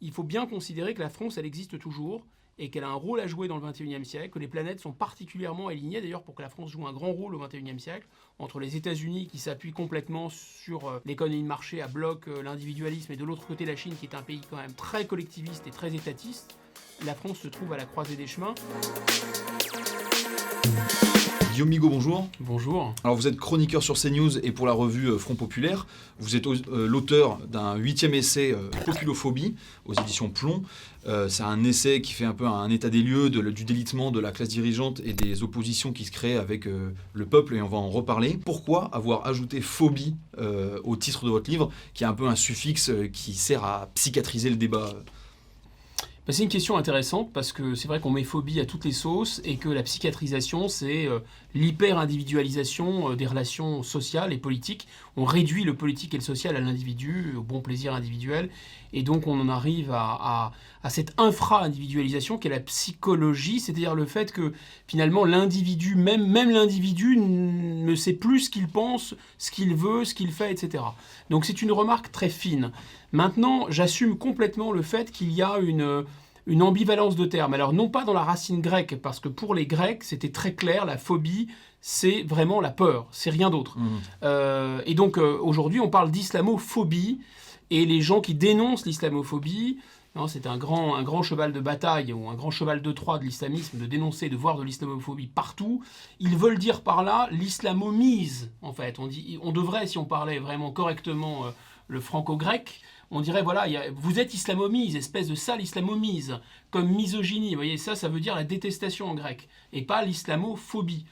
il faut bien considérer que la France, elle existe toujours et qu'elle a un rôle à jouer dans le XXIe siècle, que les planètes sont particulièrement alignées d'ailleurs pour que la France joue un grand rôle au XXIe siècle, entre les États-Unis qui s'appuient complètement sur l'économie de marché à bloc, l'individualisme, et de l'autre côté la Chine qui est un pays quand même très collectiviste et très étatiste. La France se trouve à la croisée des chemins. Guillaume Bigot, bonjour. Bonjour. Alors vous êtes chroniqueur sur CNews et pour la revue Front Populaire. Vous êtes l'auteur d'un 8e essai Populophobie aux éditions Plomb. C'est un essai qui fait un peu un état des lieux du délitement de la classe dirigeante et des oppositions qui se créent avec le peuple, et on va en reparler. Pourquoi avoir ajouté phobie au titre de votre livre, qui est un peu un suffixe qui sert à psychiatriser le débat? C'est une question intéressante parce que c'est vrai qu'on met phobie à toutes les sauces et que la psychiatrisation, c'est l'hyper-individualisation des relations sociales et politiques. On réduit le politique et le social à l'individu, au bon plaisir individuel, et donc on en arrive à cette infra-individualisation qu'est la psychologie, c'est-à-dire le fait que finalement l'individu, même l'individu ne sait plus ce qu'il pense, ce qu'il veut, ce qu'il fait, etc. Donc c'est une remarque très fine. Maintenant, j'assume complètement le fait qu'il y a une ambivalence de termes. Alors, non pas dans la racine grecque, parce que pour les Grecs, c'était très clair, la phobie, c'est vraiment la peur, c'est rien d'autre. Et donc, aujourd'hui, on parle d'islamophobie, et les gens qui dénoncent l'islamophobie, c'est un grand cheval de bataille, ou un grand cheval de Troie de l'islamisme, de dénoncer, de voir de l'islamophobie partout. Ils veulent dire par là l'islamomise, en fait. On devrait, si on parlait vraiment correctement le franco-grec, on dirait, voilà, vous êtes islamomise, espèce de sale islamomise, comme misogynie. Vous voyez, ça veut dire la détestation en grec, et pas l'islamophobie.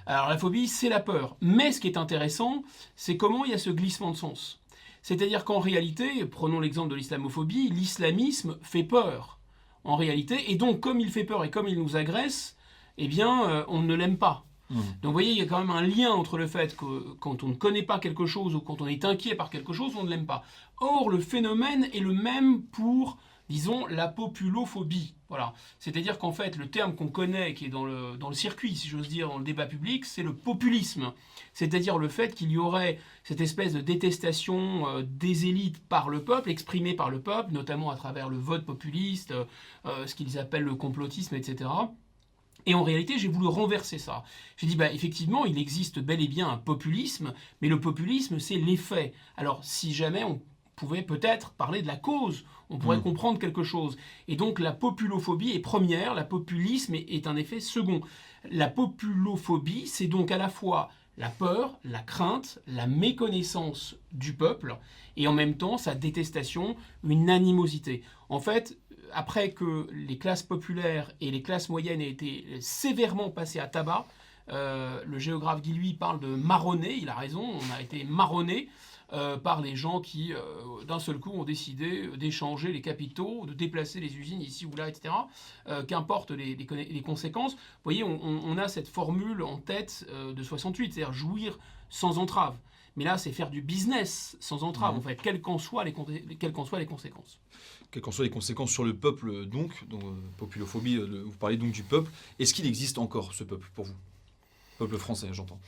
Alors la phobie, c'est la peur. Mais ce qui est intéressant, c'est comment il y a ce glissement de sens. C'est-à-dire qu'en réalité, prenons l'exemple de l'islamophobie, l'islamisme fait peur, en réalité, et donc comme il fait peur et comme il nous agresse, eh bien, on ne l'aime pas. Donc vous voyez, il y a quand même un lien entre le fait que quand on ne connaît pas quelque chose ou quand on est inquiet par quelque chose, on ne l'aime pas. Or, le phénomène est le même pour, disons, la populophobie. Voilà. C'est-à-dire qu'en fait, le terme qu'on connaît, qui est dans le circuit, si j'ose dire, dans le débat public, c'est le populisme. C'est-à-dire le fait qu'il y aurait cette espèce de détestation des élites par le peuple, exprimée par le peuple, notamment à travers le vote populiste, ce qu'ils appellent le complotisme, etc. Et en réalité, j'ai voulu renverser ça. J'ai dit, effectivement, il existe bel et bien un populisme, mais le populisme, c'est l'effet. Alors, si jamais on pouvait peut-être parler de la cause, on pourrait comprendre quelque chose. Et donc, la populophobie est première, la populisme est un effet second. La populophobie, c'est donc à la fois la peur, la crainte, la méconnaissance du peuple, et en même temps, sa détestation, une animosité. En fait, après que les classes populaires et les classes moyennes aient été sévèrement passées à tabac, le géographe Guy Lui parle de marronner, il a raison, on a été marronné par les gens qui, d'un seul coup, ont décidé d'échanger les capitaux, de déplacer les usines ici ou là, etc. Qu'importe les conséquences. Vous voyez, on a cette formule en tête de 68, c'est-à-dire jouir sans entrave. Mais là, c'est faire du business sans entrave, en fait, quelles qu'en soient les conséquences. Quelles qu'en soient les conséquences sur le peuple, donc populophobie, vous parlez donc du peuple. Est-ce qu'il existe encore, ce peuple, pour vous? Peuple français, j'entends.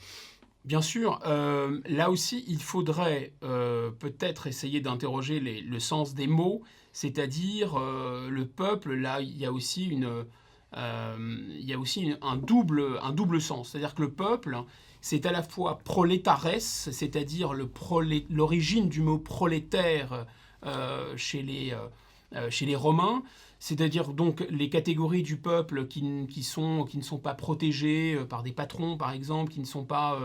Bien sûr, là aussi, il faudrait peut-être essayer d'interroger le sens des mots, c'est-à-dire le peuple, là, il y a aussi un double sens. C'est-à-dire que le peuple, c'est à la fois prolétarès, c'est-à-dire l'origine du mot prolétaire chez les Romains, c'est-à-dire donc les catégories du peuple qui ne sont pas protégées par des patrons, par exemple, qui n'ont pas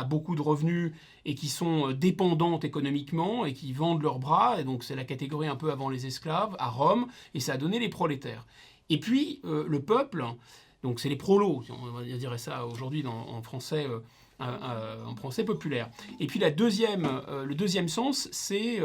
beaucoup de revenus et qui sont dépendantes économiquement et qui vendent leurs bras. Et donc c'est la catégorie un peu avant les esclaves à Rome, et ça a donné les prolétaires. Et puis le peuple, donc c'est les prolos, on va dire ça aujourd'hui en français. En français populaire. Et puis le deuxième sens, c'est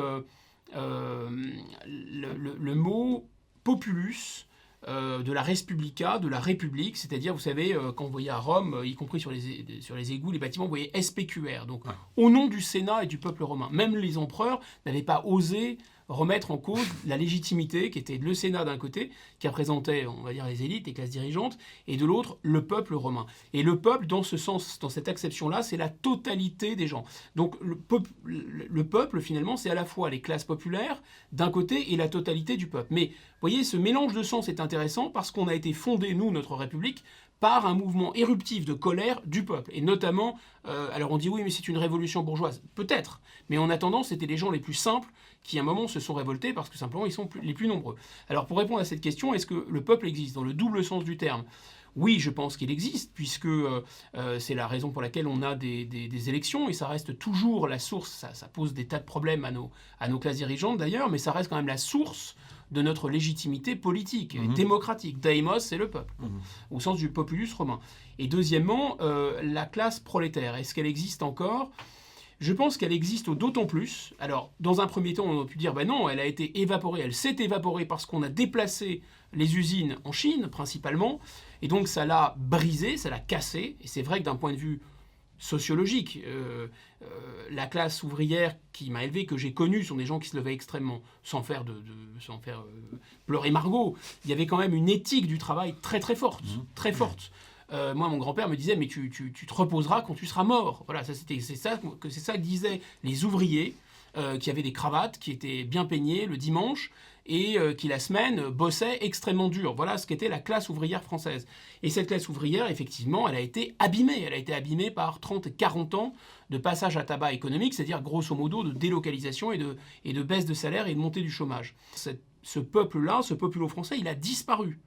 le mot populus de la respublica, de la république, c'est-à-dire, vous savez, quand vous voyez à Rome, y compris sur les égouts, les bâtiments, vous voyez SPQR, donc au nom du Sénat et du peuple romain. Même les empereurs n'avaient pas osé remettre en cause la légitimité qui était le Sénat d'un côté, qui représentait, on va dire, les élites, les classes dirigeantes, et de l'autre, le peuple romain. Et le peuple, dans ce sens, dans cette acception-là, c'est la totalité des gens. Donc le peuple, finalement, c'est à la fois les classes populaires d'un côté et la totalité du peuple. Mais, vous voyez, ce mélange de sens est intéressant parce qu'on a été fondé, nous, notre République, par un mouvement éruptif de colère du peuple. Et notamment, alors on dit oui, mais c'est une révolution bourgeoise. Peut-être, mais en attendant, c'était les gens les plus simples qui, à un moment, se sont révoltés parce que simplement, ils sont les plus nombreux. Alors, pour répondre à cette question, est-ce que le peuple existe dans le double sens du terme ? Oui, je pense qu'il existe, puisque c'est la raison pour laquelle on a des élections, et ça reste toujours la source, ça pose des tas de problèmes à nos classes dirigeantes d'ailleurs, mais ça reste quand même la source de notre légitimité politique et démocratique. Daimos, c'est le peuple, au sens du populus romain. Et deuxièmement, la classe prolétaire, est-ce qu'elle existe encore ? Je pense qu'elle existe d'autant plus. Alors, dans un premier temps, on a pu dire, ben non, elle a été évaporée, elle s'est évaporée parce qu'on a déplacé les usines en Chine, principalement, et donc ça l'a brisée, ça l'a cassée, et c'est vrai que d'un point de vue sociologique, la classe ouvrière qui m'a élevé, que j'ai connue, sont des gens qui se levaient extrêmement, sans faire pleurer Margot. Il y avait quand même une éthique du travail très très forte, très forte. Moi, mon grand-père me disait, mais tu te reposeras quand tu seras mort. Voilà, c'est ça que disaient les ouvriers qui avaient des cravates, qui étaient bien peignées le dimanche et qui la semaine bossaient extrêmement dur. Voilà ce qu'était la classe ouvrière française. Et cette classe ouvrière, effectivement, elle a été abîmée. Elle a été abîmée par 30 et 40 ans de passage à tabac économique, c'est-à-dire grosso modo de délocalisation et de baisse de salaire et de montée du chômage. Ce peuple-là, ce populo français, il a disparu.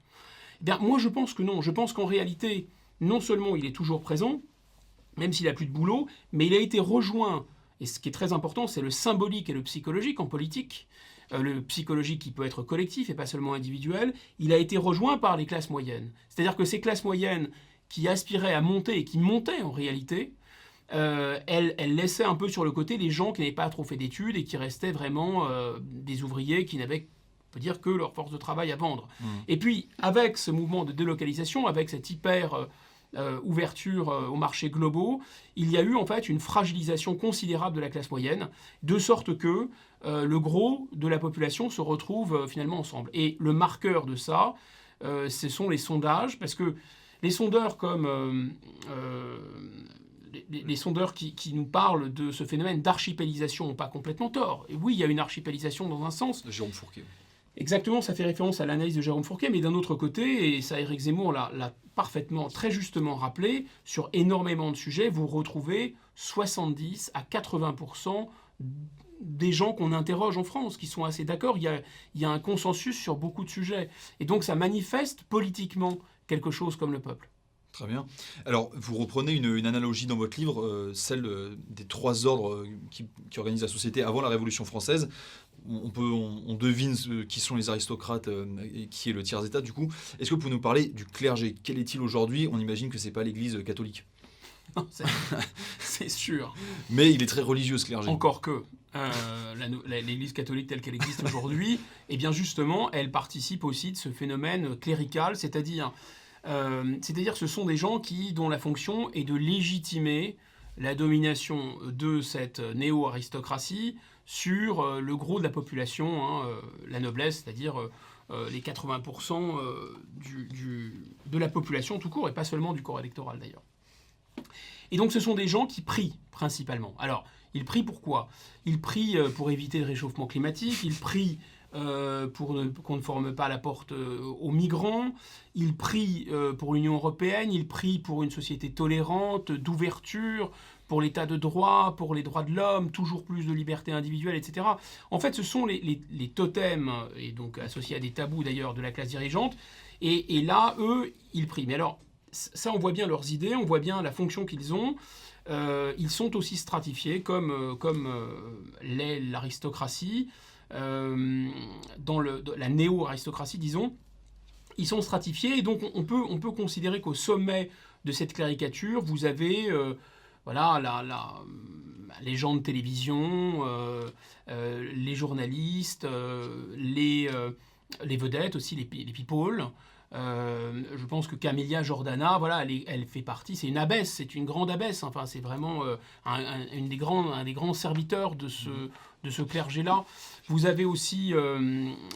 Eh bien, moi, je pense que non. Je pense qu'en réalité, non seulement il est toujours présent, même s'il n'a plus de boulot, mais il a été rejoint, et ce qui est très important, c'est le symbolique et le psychologique en politique, le psychologique qui peut être collectif et pas seulement individuel, il a été rejoint par les classes moyennes. C'est-à-dire que ces classes moyennes qui aspiraient à monter et qui montaient en réalité, elles laissaient un peu sur le côté les gens qui n'avaient pas trop fait d'études et qui restaient vraiment des ouvriers qui n'avaient, on peut dire, que leur force de travail à vendre. Et puis, avec ce mouvement de délocalisation, avec cette hyper ouverture aux marchés globaux, il y a eu en fait une fragilisation considérable de la classe moyenne, de sorte que le gros de la population se retrouve finalement ensemble. Et le marqueur de ça, ce sont les sondages, parce que les sondeurs comme les sondeurs qui nous parlent de ce phénomène d'archipélisation n'ont pas complètement tort. Et oui, il y a une archipélisation dans un sens. De Jérôme Fourquet. Exactement, ça fait référence à l'analyse de Jérôme Fourquet, mais d'un autre côté, et ça Éric Zemmour l'a parfaitement, très justement rappelé, sur énormément de sujets, vous retrouvez 70 à 80% des gens qu'on interroge en France, qui sont assez d'accord. Il y a un consensus sur beaucoup de sujets. Et donc ça manifeste politiquement quelque chose comme le peuple. Très bien. Alors, vous reprenez une analogie dans votre livre, celle des trois ordres qui organisent la société avant la Révolution française. On devine qui sont les aristocrates et qui est le tiers-état, du coup. Est-ce que vous pouvez nous parler du clergé ? Quel est-il aujourd'hui ? On imagine que ce n'est pas l'Église catholique. Non, c'est sûr. Mais il est très religieux, ce clergé. Encore que l'Église catholique telle qu'elle existe aujourd'hui, eh bien justement, elle participe aussi de ce phénomène clérical, c'est-à-dire que ce sont des gens dont la fonction est de légitimer la domination de cette néo-aristocratie sur le gros de la population, la noblesse, c'est-à-dire les 80% de la population tout court, et pas seulement du corps électoral d'ailleurs. Et donc ce sont des gens qui prient principalement. Alors, ils prient pourquoi ? Ils prient pour éviter le réchauffement climatique, ils prient pour qu'on ne forme pas la porte aux migrants, ils prient pour l'Union européenne, ils prient pour une société tolérante, d'ouverture, pour l'état de droit, pour les droits de l'homme, toujours plus de liberté individuelle, etc. En fait, ce sont les totems, et donc associés à des tabous d'ailleurs de la classe dirigeante, et là, eux, ils prient. Mais alors, ça, on voit bien leurs idées, on voit bien la fonction qu'ils ont. Ils sont aussi stratifiés comme l'est l'aristocratie. Dans la néo-aristocratie, disons, ils sont stratifiés, et donc on peut considérer qu'au sommet de cette caricature, vous avez les gens de télévision, les journalistes, les vedettes aussi, les people, Je pense que Camélia Jordana, voilà, elle fait partie, c'est une abbesse, c'est une grande abbesse, enfin, c'est vraiment un des grands serviteurs de ce clergé-là. Vous avez aussi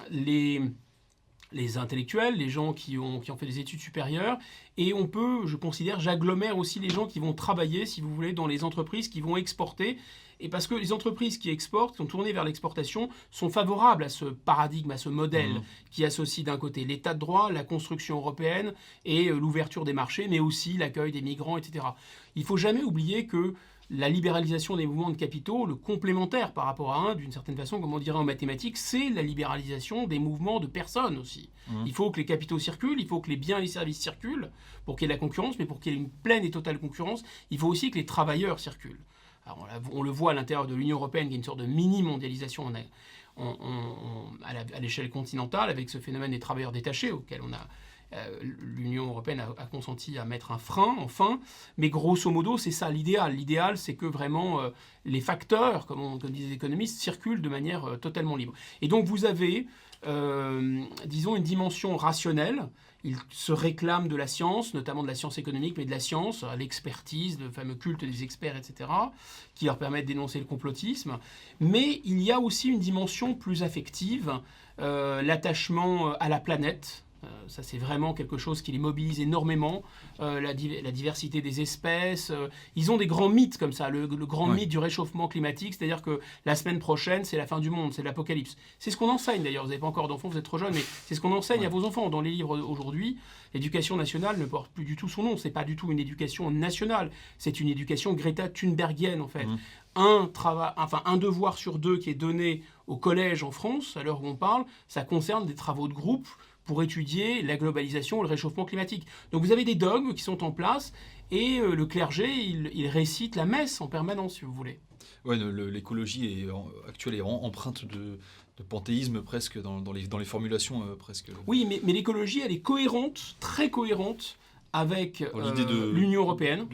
les intellectuels, les gens qui ont fait des études supérieures, et on peut, je considère, j'agglomère aussi les gens qui vont travailler, si vous voulez, dans les entreprises qui vont exporter, et parce que les entreprises qui exportent, qui sont tournées vers l'exportation, sont favorables à ce paradigme, à ce modèle qui associe d'un côté l'état de droit, la construction européenne et l'ouverture des marchés, mais aussi l'accueil des migrants, etc. Il ne faut jamais oublier que la libéralisation des mouvements de capitaux, le complémentaire par rapport à d'une certaine façon, comme on dirait en mathématiques, c'est la libéralisation des mouvements de personnes aussi. Il faut que les capitaux circulent, il faut que les biens et les services circulent pour qu'il y ait de la concurrence, mais pour qu'il y ait une pleine et totale concurrence, il faut aussi que les travailleurs circulent. Alors on le voit à l'intérieur de l'Union européenne, qui est une sorte de mini-mondialisation à l'échelle continentale, avec ce phénomène des travailleurs détachés, auquel l'Union européenne a consenti à mettre un frein, enfin. Mais grosso modo, c'est ça l'idéal. L'idéal, c'est que vraiment les facteurs, comme disent les économistes, circulent de manière totalement libre. Et donc vous avez, disons, une dimension rationnelle. Ils se réclament de la science, notamment de la science économique, mais de la science, l'expertise, le fameux culte des experts, etc., qui leur permet de dénoncer le complotisme. Mais il y a aussi une dimension plus affective, l'attachement à la planète. Ça, c'est vraiment quelque chose qui les mobilise énormément. La diversité des espèces. Ils ont des grands mythes comme ça. Le grand mythe du réchauffement climatique, c'est-à-dire que la semaine prochaine, c'est la fin du monde, c'est l'apocalypse. C'est ce qu'on enseigne d'ailleurs. Vous n'avez pas encore d'enfants, vous êtes trop jeunes, mais c'est ce qu'on enseigne à vos enfants. Dans les livres aujourd'hui, l'éducation nationale ne porte plus du tout son nom. C'est pas du tout une éducation nationale. C'est une éducation Greta Thunbergienne, en fait. Un devoir sur 2 qui est donné au collège en France, à l'heure où on parle, ça concerne des travaux de groupe pour étudier la globalisation et le réchauffement climatique. Donc vous avez des dogmes qui sont en place, et le clergé, il récite la messe en permanence, si vous voulez. Ouais, l'écologie actuelle est empreinte de panthéisme presque dans les formulations presque. Oui, mais l'écologie, elle est cohérente, très cohérente avec l'Union européenne,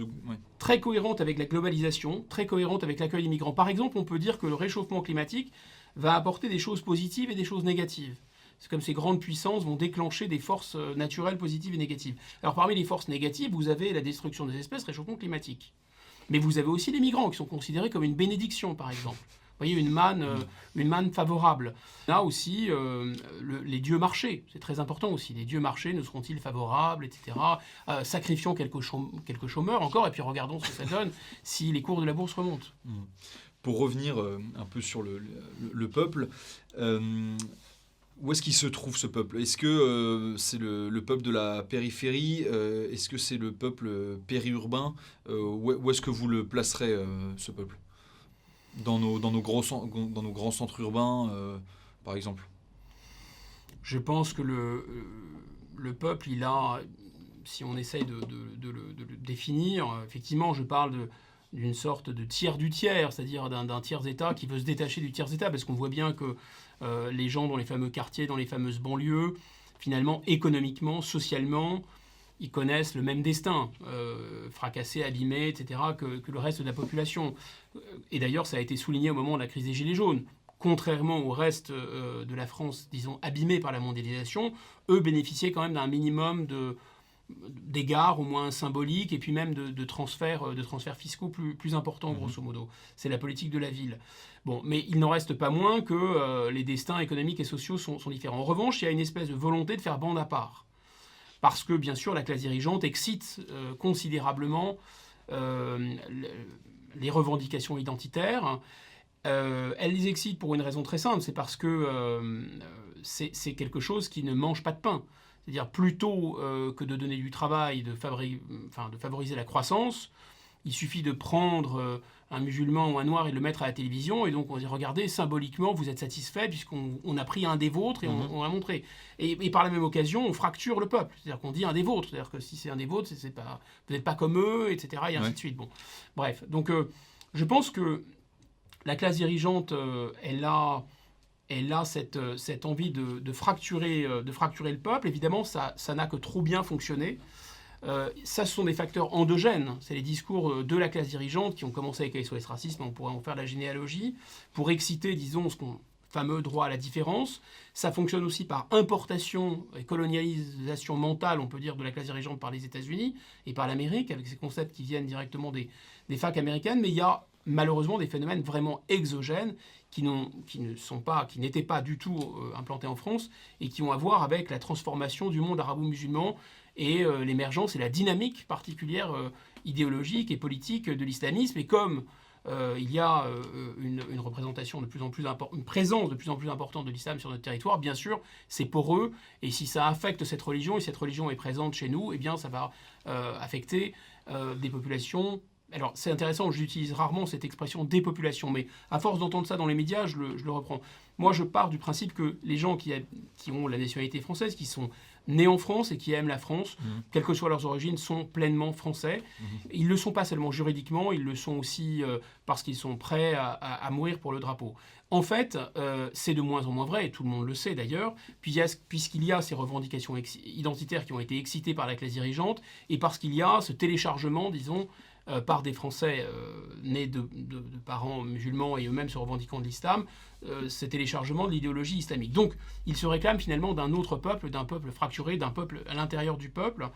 très cohérente avec la globalisation, très cohérente avec l'accueil des migrants. Par exemple, on peut dire que le réchauffement climatique va apporter des choses positives et des choses négatives. C'est comme ces grandes puissances vont déclencher des forces naturelles positives et négatives. Alors parmi les forces négatives, vous avez la destruction des espèces, réchauffement climatique. Mais vous avez aussi les migrants qui sont considérés comme une bénédiction, par exemple. Vous voyez, une manne favorable. Là aussi, les dieux marchés, c'est très important aussi. Les dieux marchés, nous seront-ils favorables, etc. Sacrifions quelques chômeurs encore, et puis regardons ce que ça donne si les cours de la bourse remontent. Pour revenir un peu sur le peuple, où est-ce qu'il se trouve ce peuple ? Est-ce que c'est le peuple de la périphérie ? Est-ce que c'est le peuple périurbain ? Où est-ce que vous le placerez, ce peuple ? Dans nos grands centres urbains, par exemple ? Je pense que le peuple, il a, si on essaye de le définir, effectivement, je parle d'une sorte de tiers du tiers, c'est-à-dire d'un tiers-État qui veut se détacher du tiers-État, parce qu'on voit bien que les gens dans les fameux quartiers, dans les fameuses banlieues, finalement, économiquement, socialement, ils connaissent le même destin, fracassés, abîmés, etc., que le reste de la population. Et d'ailleurs, ça a été souligné au moment de la crise des Gilets jaunes. Contrairement au reste de la France, disons, abîmée par la mondialisation, eux bénéficiaient quand même d'un minimum d'égards au moins symboliques, et puis même de transferts fiscaux plus importants, grosso modo. C'est la politique de la ville. Bon, mais il n'en reste pas moins que les destins économiques et sociaux sont différents. En revanche, il y a une espèce de volonté de faire bande à part. Parce que, bien sûr, la classe dirigeante excite considérablement les revendications identitaires. Elle les excite pour une raison très simple, c'est parce que c'est quelque chose qui ne mange pas de pain. C'est-à-dire, plutôt que de donner du travail, de favoriser la croissance, il suffit de prendre un musulman ou un noir et de le mettre à la télévision, et donc on dit, regardez, symboliquement, vous êtes satisfait puisqu'on a pris un des vôtres et on l'a montré. Et par la même occasion, on fracture le peuple. C'est-à-dire qu'on dit un des vôtres. C'est-à-dire que si c'est un des vôtres, vous n'êtes pas comme eux, etc. Et ainsi de suite. Bon. Bref, donc je pense que la classe dirigeante, elle a cette envie de fracturer le peuple. Évidemment, ça n'a que trop bien fonctionné. Ça, ce sont des facteurs endogènes. C'est les discours de la classe dirigeante qui ont commencé avec les SOS Racisme, on pourrait en faire la généalogie, pour exciter, disons, ce qu'on fameux droit à la différence. Ça fonctionne aussi par importation et colonialisation mentale, on peut dire, de la classe dirigeante par les États-Unis et par l'Amérique, avec ces concepts qui viennent directement des facs américaines. Mais il y a malheureusement des phénomènes vraiment exogènes qui n'étaient pas du tout implantés en France et qui ont à voir avec la transformation du monde arabo-musulman et l'émergence et la dynamique particulière idéologique et politique de l'islamisme. Et comme il y a une représentation de plus en plus une présence de plus en plus importante de l'islam sur notre territoire, bien sûr, c'est poreux. Et si ça affecte cette religion, et cette religion est présente chez nous, eh bien, ça va affecter des populations. Alors, c'est intéressant, j'utilise rarement cette expression dépopulation, mais à force d'entendre ça dans les médias, je le reprends. Moi, je pars du principe que les gens qui ont la nationalité française, qui sont nés en France et qui aiment la France, quelles que soient leurs origines, sont pleinement français. Ils ne le sont pas seulement juridiquement, ils le sont aussi parce qu'ils sont prêts à mourir pour le drapeau. En fait, c'est de moins en moins vrai, et tout le monde le sait d'ailleurs, puisqu'il y a ces revendications identitaires qui ont été excitées par la classe dirigeante, et parce qu'il y a ce téléchargement, disons, par des Français nés de parents musulmans et eux-mêmes se revendiquant de l'islam, ce téléchargement de l'idéologie islamique. Donc, ils se réclament finalement d'un autre peuple, d'un peuple fracturé, d'un peuple à l'intérieur du peuple.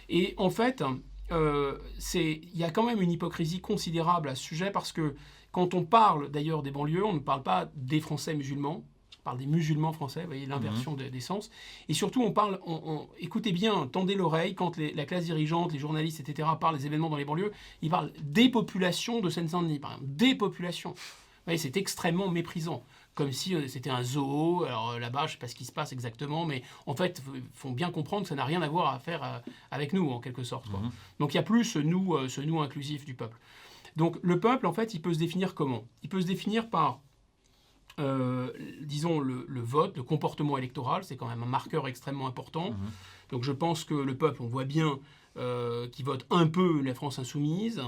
Et en fait, il y a quand même une hypocrisie considérable à ce sujet, parce que quand on parle d'ailleurs des banlieues, on ne parle pas des Français musulmans, on parle des musulmans français, vous voyez l'inversion des sens. Et surtout, écoutez bien, tendez l'oreille, quand la classe dirigeante, les journalistes, etc., parlent des événements dans les banlieues, ils parlent des populations de Seine-Saint-Denis, par exemple. Des populations. Vous voyez, c'est extrêmement méprisant. Comme si c'était un zoo. Alors là-bas, je ne sais pas ce qui se passe exactement, mais en fait, il faut bien comprendre que ça n'a rien à voir à faire avec nous, en quelque sorte, quoi. Donc il n'y a plus ce nous inclusif du peuple. Donc le peuple, en fait, il peut se définir comment ? Il peut se définir par disons le vote, le comportement électoral, c'est quand même un marqueur extrêmement important. Donc je pense que le peuple, on voit bien qu'il vote un peu la France insoumise,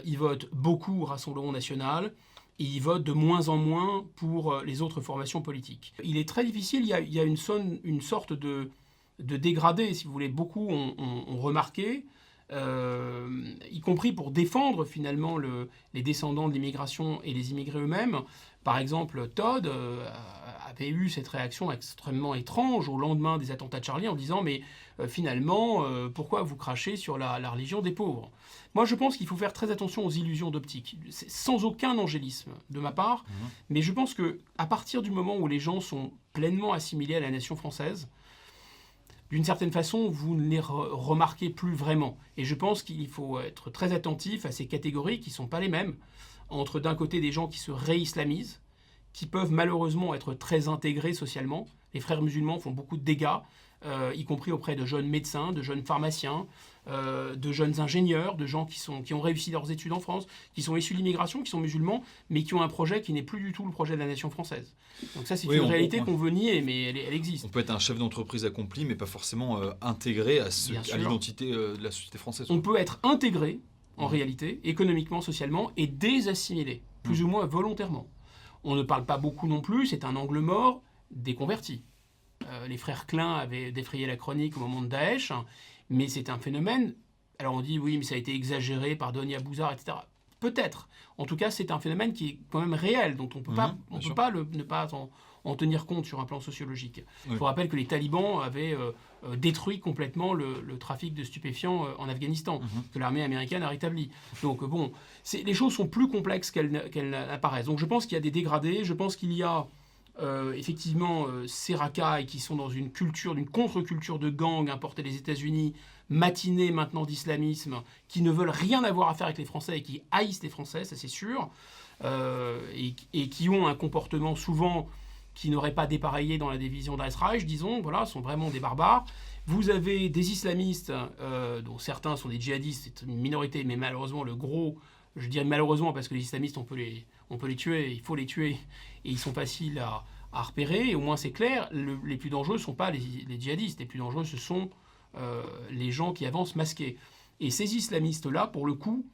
il vote beaucoup Rassemblement national, et il vote de moins en moins pour les autres formations politiques. Il est très difficile, il y a une sorte de dégradé, si vous voulez. Beaucoup ont remarqué, y compris pour défendre finalement les descendants de l'immigration et les immigrés eux-mêmes. Par exemple, Todd avait eu cette réaction extrêmement étrange au lendemain des attentats de Charlie en disant « Mais finalement, pourquoi vous crachez sur la religion des pauvres ?» Moi, je pense qu'il faut faire très attention aux illusions d'optique, sans aucun angélisme de ma part, mais je pense qu'à partir du moment où les gens sont pleinement assimilés à la nation française, d'une certaine façon, vous ne les remarquez plus vraiment. Et je pense qu'il faut être très attentif à ces catégories qui ne sont pas les mêmes, entre d'un côté des gens qui se réislamisent, qui peuvent malheureusement être très intégrés socialement. Les frères musulmans font beaucoup de dégâts, y compris auprès de jeunes médecins, de jeunes pharmaciens, de jeunes ingénieurs, de gens qui ont réussi leurs études en France, qui sont issus de l'immigration, qui sont musulmans, mais qui ont un projet qui n'est plus du tout le projet de la nation française. Donc ça, c'est une réalité qu'on veut nier, mais elle existe. On peut être un chef d'entreprise accompli, mais pas forcément intégré à l'identité de la société française. On peut être intégré, en réalité, économiquement, socialement, et désassimilé, plus ou moins volontairement. On ne parle pas beaucoup non plus, c'est un angle mort, des convertis. Les frères Klein avaient défrayé la chronique au moment de Daesh, mais c'est un phénomène. Alors on dit oui, mais ça a été exagéré par Donia Bouzar, etc. Peut-être. En tout cas, c'est un phénomène qui est quand même réel, dont on ne peut pas ne pas en tenir compte sur un plan sociologique. Je vous rappelle que les talibans avaient détruit complètement le trafic de stupéfiants en Afghanistan, que l'armée américaine a rétabli. Donc bon, les choses sont plus complexes qu'elles apparaissent. Donc je pense qu'il y a des dégradés, je pense qu'il y a effectivement ces racailles qui sont dans une contre-culture de gang importée des États-Unis, matinée maintenant d'islamisme, qui ne veulent rien avoir à faire avec les Français et qui haïssent les Français, ça c'est sûr, et qui ont un comportement souvent qui n'aurait pas dépareillé dans la division d'Al-Reich, disons, voilà, sont vraiment des barbares. Vous avez des islamistes, dont certains sont des djihadistes, c'est une minorité, mais malheureusement le gros, je dirais malheureusement parce que les islamistes, on peut les tuer, il faut les tuer, et ils sont faciles à repérer, et au moins c'est clair, les plus dangereux ne sont pas les djihadistes, les plus dangereux ce sont les gens qui avancent masqués. Et ces islamistes-là, pour le coup,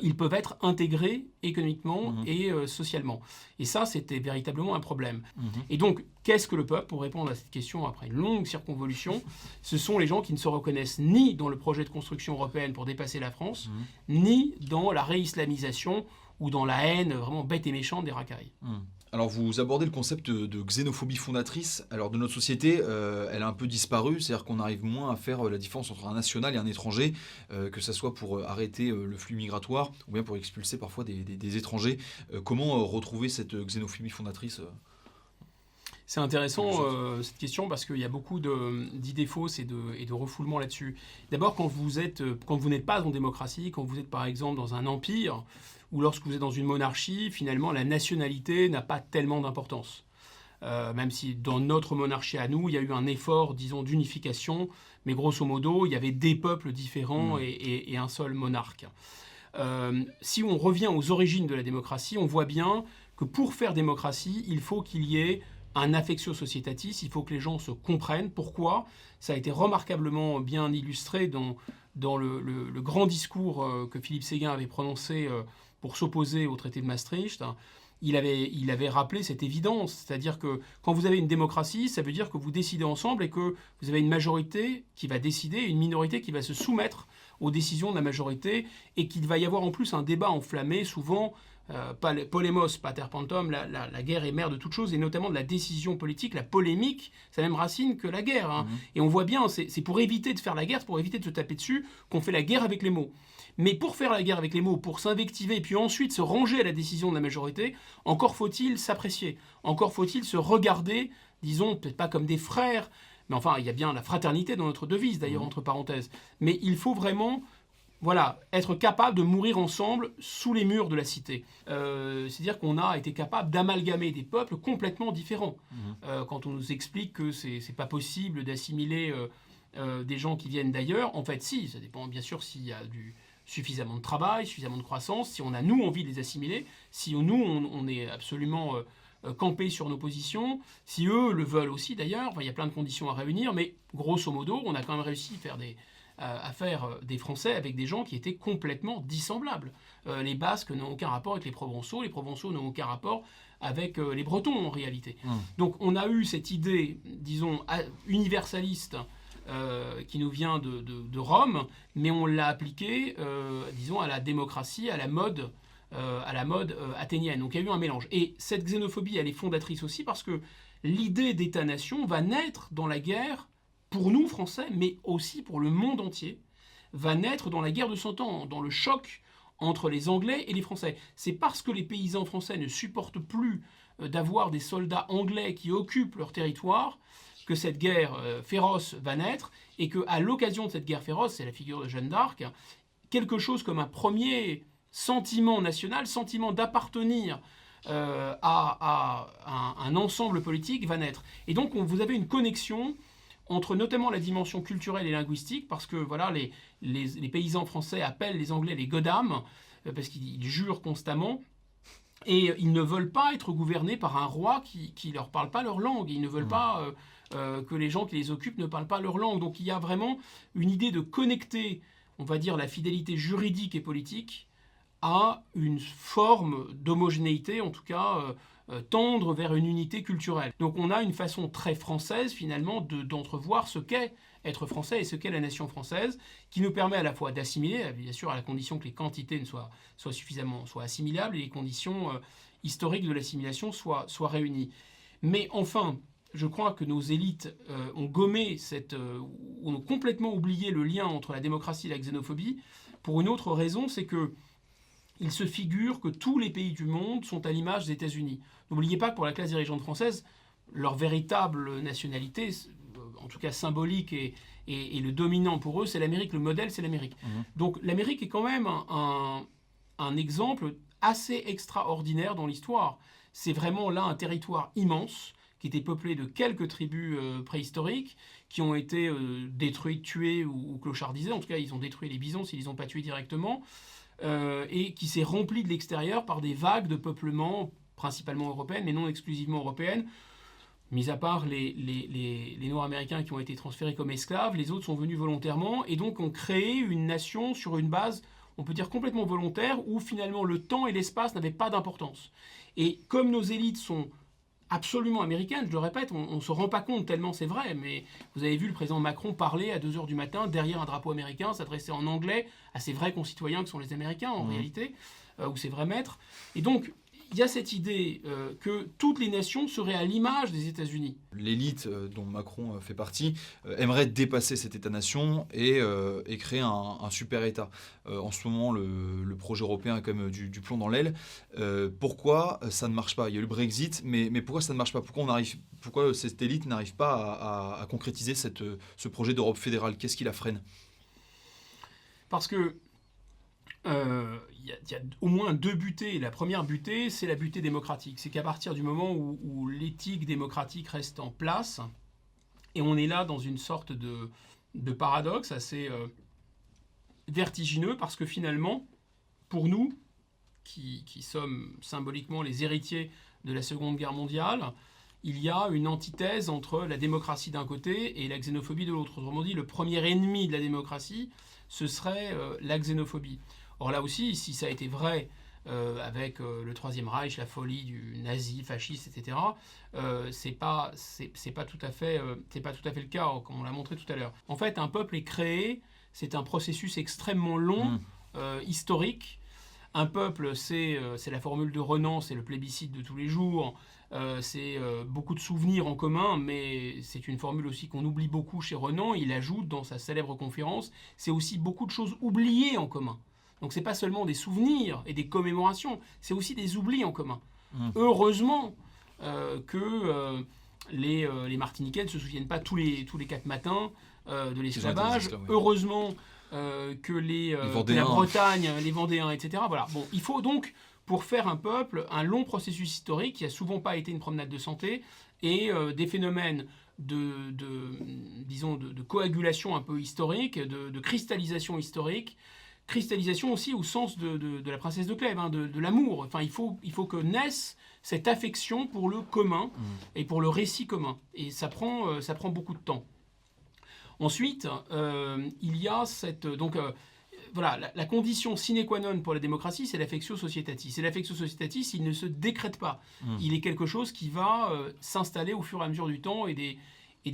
ils peuvent être intégrés économiquement et socialement. Et ça, c'était véritablement un problème. Et donc, qu'est-ce que le peuple, pour répondre à cette question après une longue circonvolution, ce sont les gens qui ne se reconnaissent ni dans le projet de construction européenne pour dépasser la France, ni dans la réislamisation ou dans la haine vraiment bête et méchante des racailles. Alors vous abordez le concept de xénophobie fondatrice. Alors de notre société, elle a un peu disparu, c'est-à-dire qu'on arrive moins à faire la différence entre un national et un étranger, que ce soit pour arrêter le flux migratoire ou bien pour expulser parfois des étrangers. Comment retrouver cette xénophobie fondatrice C'est intéressant cette question parce qu'il y a beaucoup d'idées fausses et de refoulements là-dessus. D'abord, quand vous n'êtes pas en démocratie, quand vous êtes par exemple dans un empire ou lorsque vous êtes dans une monarchie, finalement la nationalité n'a pas tellement d'importance. Même si dans notre monarchie à nous, il y a eu un effort, disons, d'unification, mais grosso modo, il y avait des peuples différents et un seul monarque. Si on revient aux origines de la démocratie, on voit bien que pour faire démocratie, il faut qu'il y ait un affectio societatis, il faut que les gens se comprennent. Pourquoi ? Ça a été remarquablement bien illustré dans le grand discours que Philippe Séguin avait prononcé pour s'opposer au traité de Maastricht. Il avait rappelé cette évidence, c'est-à-dire que quand vous avez une démocratie, ça veut dire que vous décidez ensemble et que vous avez une majorité qui va décider, une minorité qui va se soumettre aux décisions de la majorité et qu'il va y avoir en plus un débat enflammé, souvent polémos pater pantum, la guerre est mère de toute chose, et notamment de la décision politique, la polémique, c'est la même racine que la guerre. Hein. Et on voit bien, c'est pour éviter de faire la guerre, c'est pour éviter de se taper dessus, qu'on fait la guerre avec les mots. Mais pour faire la guerre avec les mots, pour s'invectiver, puis ensuite se ranger à la décision de la majorité, encore faut-il s'apprécier, encore faut-il se regarder, disons, peut-être pas comme des frères, mais enfin, il y a bien la fraternité dans notre devise, d'ailleurs, entre parenthèses. Mais il faut vraiment... Voilà, être capable de mourir ensemble sous les murs de la cité. C'est-à-dire qu'on a été capable d'amalgamer des peuples complètement différents. Quand on nous explique que c'est pas possible d'assimiler des gens qui viennent d'ailleurs, en fait, si, ça dépend bien sûr s'il y a suffisamment de travail, suffisamment de croissance, si on a, nous, envie de les assimiler, si nous, on est absolument campé sur nos positions, si eux le veulent aussi d'ailleurs, enfin, il y a plein de conditions à réunir, mais grosso modo, on a quand même réussi à faire des Français avec des gens qui étaient complètement dissemblables. Les Basques n'ont aucun rapport avec les Provençaux n'ont aucun rapport avec les Bretons en réalité. Donc on a eu cette idée, disons, universaliste qui nous vient de Rome, mais on l'a appliquée, disons, à la démocratie, à la mode athénienne. Donc il y a eu un mélange. Et cette xénophobie, elle est fondatrice aussi parce que l'idée d'État-nation va naître dans la guerre pour nous, Français, mais aussi pour le monde entier, va naître dans la guerre de 100 ans, dans le choc entre les Anglais et les Français. C'est parce que les paysans français ne supportent plus d'avoir des soldats anglais qui occupent leur territoire que cette guerre féroce va naître, et qu'à l'occasion de cette guerre féroce, c'est la figure de Jeanne d'Arc, quelque chose comme un premier sentiment national, sentiment d'appartenir à un ensemble politique va naître. Et donc vous avez une connexion entre notamment la dimension culturelle et linguistique, parce que voilà, les paysans français appellent les Anglais les godames, parce qu'ils jurent constamment, et ils ne veulent pas être gouvernés par un roi qui ne leur parle pas leur langue, ils ne veulent pas que les gens qui les occupent ne parlent pas leur langue. Donc il y a vraiment une idée de connecter, on va dire, la fidélité juridique et politique à une forme d'homogénéité, en tout cas tendre vers une unité culturelle. Donc on a une façon très française finalement d'entrevoir ce qu'est être français et ce qu'est la nation française, qui nous permet à la fois d'assimiler, bien sûr à la condition que les quantités soient assimilables et les conditions historiques de l'assimilation soient réunies. Mais enfin, je crois que nos élites ont gommé ont complètement oublié le lien entre la démocratie et la xénophobie pour une autre raison, c'est que il se figure que tous les pays du monde sont à l'image des États-Unis. N'oubliez pas que pour la classe dirigeante française, leur véritable nationalité, en tout cas symbolique et le dominant pour eux, c'est l'Amérique, le modèle, c'est l'Amérique. Donc l'Amérique est quand même un exemple assez extraordinaire dans l'histoire. C'est vraiment là un territoire immense qui était peuplé de quelques tribus préhistoriques qui ont été détruites, tuées ou clochardisées. En tout cas, ils ont détruit les bisons s'ils ne les ont pas tués directement. Et qui s'est rempli de l'extérieur par des vagues de peuplement, principalement européennes, mais non exclusivement européennes. Mis à part les Noirs américains qui ont été transférés comme esclaves, les autres sont venus volontairement et donc ont créé une nation sur une base, on peut dire complètement volontaire, où finalement le temps et l'espace n'avaient pas d'importance. Et comme nos élites sont absolument américaine, je le répète, on ne se rend pas compte tellement c'est vrai, mais vous avez vu le président Macron parler à 2h du matin derrière un drapeau américain, s'adresser en anglais à ses vrais concitoyens que sont les Américains en réalité, ou ses vrais maîtres. Et donc, il y a cette idée que toutes les nations seraient à l'image des États-Unis. L'élite dont Macron fait partie aimerait dépasser cet État-nation et créer un super-État. En ce moment, le projet européen a quand même du plomb dans l'aile. Pourquoi ça ne marche pas? Il y a eu le Brexit, mais pourquoi ça ne marche pas? Pourquoi cette élite n'arrive pas à concrétiser ce projet d'Europe fédérale? Qu'est-ce qui la freine? Parce que il y a au moins deux butées. La première butée, c'est la butée démocratique. C'est qu'à partir du moment où l'éthique démocratique reste en place, et on est là dans une sorte de paradoxe assez vertigineux, parce que finalement, pour nous, qui sommes symboliquement les héritiers de la Seconde Guerre mondiale, il y a une antithèse entre la démocratie d'un côté et la xénophobie de l'autre. Autrement dit, le premier ennemi de la démocratie, ce serait la xénophobie. Or là aussi, si ça a été vrai avec le Troisième Reich, la folie du nazi, fasciste, etc., c'est pas tout à fait le cas, comme on l'a montré tout à l'heure. En fait, un peuple est créé, c'est un processus extrêmement long, historique. Un peuple, c'est la formule de Renan, c'est le plébiscite de tous les jours, c'est beaucoup de souvenirs en commun, mais c'est une formule aussi qu'on oublie beaucoup chez Renan. Il ajoute dans sa célèbre conférence, c'est aussi beaucoup de choses oubliées en commun. Donc c'est pas seulement des souvenirs et des commémorations, c'est aussi des oublis en commun. Heureusement que les Martiniquais ne se souviennent pas tous les 4 matins de l'esclavage. Heureusement que la Bretagne, les Vendéens, etc. Voilà. Bon, il faut donc, pour faire un peuple, un long processus historique qui a souvent pas été une promenade de santé, et des phénomènes de coagulation un peu historique, de cristallisation historique. Cristallisation aussi au sens de la princesse de Clèves, de l'amour. Enfin, il faut que naisse cette affection pour le commun et pour le récit commun. Et ça prend beaucoup de temps. Ensuite, il y a la condition sine qua non pour la démocratie, c'est l'affectio societatis. Et l'affectio societatis, il ne se décrète pas. Il est quelque chose qui va s'installer au fur et à mesure du temps et des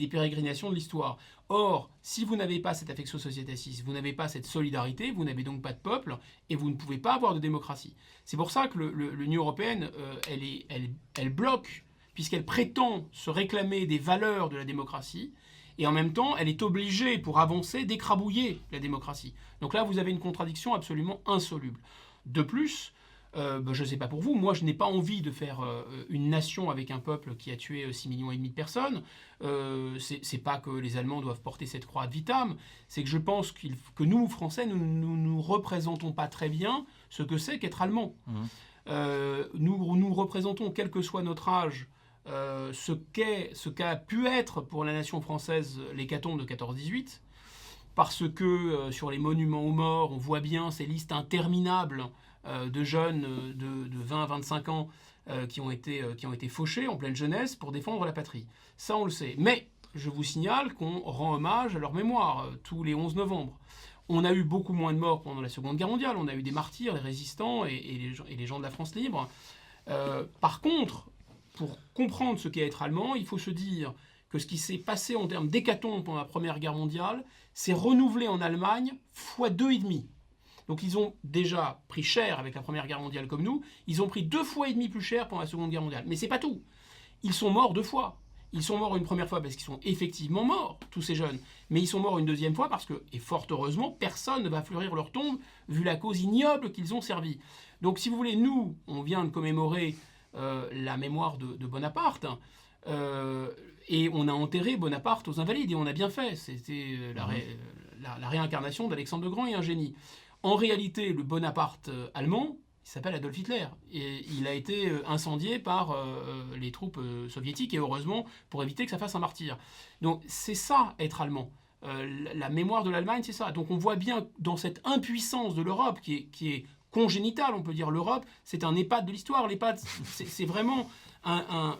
pérégrinations de l'histoire. Or, si vous n'avez pas cette affectio societatis, vous n'avez pas cette solidarité, vous n'avez donc pas de peuple, et vous ne pouvez pas avoir de démocratie. C'est pour ça que l'Union européenne, elle bloque, puisqu'elle prétend se réclamer des valeurs de la démocratie, et en même temps, elle est obligée, pour avancer, d'écrabouiller la démocratie. Donc là, vous avez une contradiction absolument insoluble. De plus, je ne sais pas pour vous, moi je n'ai pas envie de faire une nation avec un peuple qui a tué 6,5 millions de personnes. C'est pas que les Allemands doivent porter cette croix ad vitam, c'est que je pense que nous, Français, nous représentons pas très bien ce que c'est qu'être Allemand. Nous représentons, quel que soit notre âge, ce qu'a pu être pour la nation française l'hécatombe de 14-18, parce que sur les monuments aux morts, on voit bien ces listes interminables de jeunes de 20 à 25 ans qui ont été fauchés en pleine jeunesse pour défendre la patrie. Ça, on le sait. Mais je vous signale qu'on rend hommage à leur mémoire tous les 11 novembre. On a eu beaucoup moins de morts pendant la Seconde Guerre mondiale. On a eu des martyrs, des résistants et les gens de la France libre. Par contre, pour comprendre ce qu'est être allemand, il faut se dire que ce qui s'est passé en termes d'hécatombe pendant la Première Guerre mondiale s'est renouvelé en Allemagne fois 2,5. Donc ils ont déjà pris cher avec la Première Guerre mondiale comme nous, ils ont pris 2,5 fois plus cher pendant la Seconde Guerre mondiale. Mais c'est pas tout. Ils sont morts 2 fois. Ils sont morts une première fois parce qu'ils sont effectivement morts, tous ces jeunes. Mais ils sont morts une deuxième fois parce que, et fort heureusement, personne ne va fleurir leur tombe vu la cause ignoble qu'ils ont servi. Donc si vous voulez, nous, on vient de commémorer la mémoire de Bonaparte, et on a enterré Bonaparte aux Invalides, et on a bien fait. C'était la réincarnation d'Alexandre le Grand et un génie. En réalité, le Bonaparte allemand, il s'appelle Adolf Hitler. Et il a été incendié par les troupes soviétiques, et heureusement, pour éviter que ça fasse un martyr. Donc c'est ça, être allemand. La mémoire de l'Allemagne, c'est ça. Donc on voit bien dans cette impuissance de l'Europe, qui est congénitale, on peut dire. L'Europe, c'est un EHPAD de l'histoire. L'EHPAD, c'est vraiment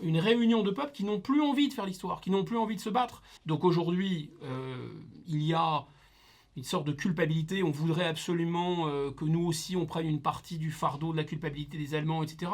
une réunion de peuples qui n'ont plus envie de faire l'histoire, qui n'ont plus envie de se battre. Donc aujourd'hui, il y a une sorte de culpabilité. On voudrait absolument que nous aussi, on prenne une partie du fardeau de la culpabilité des Allemands, etc.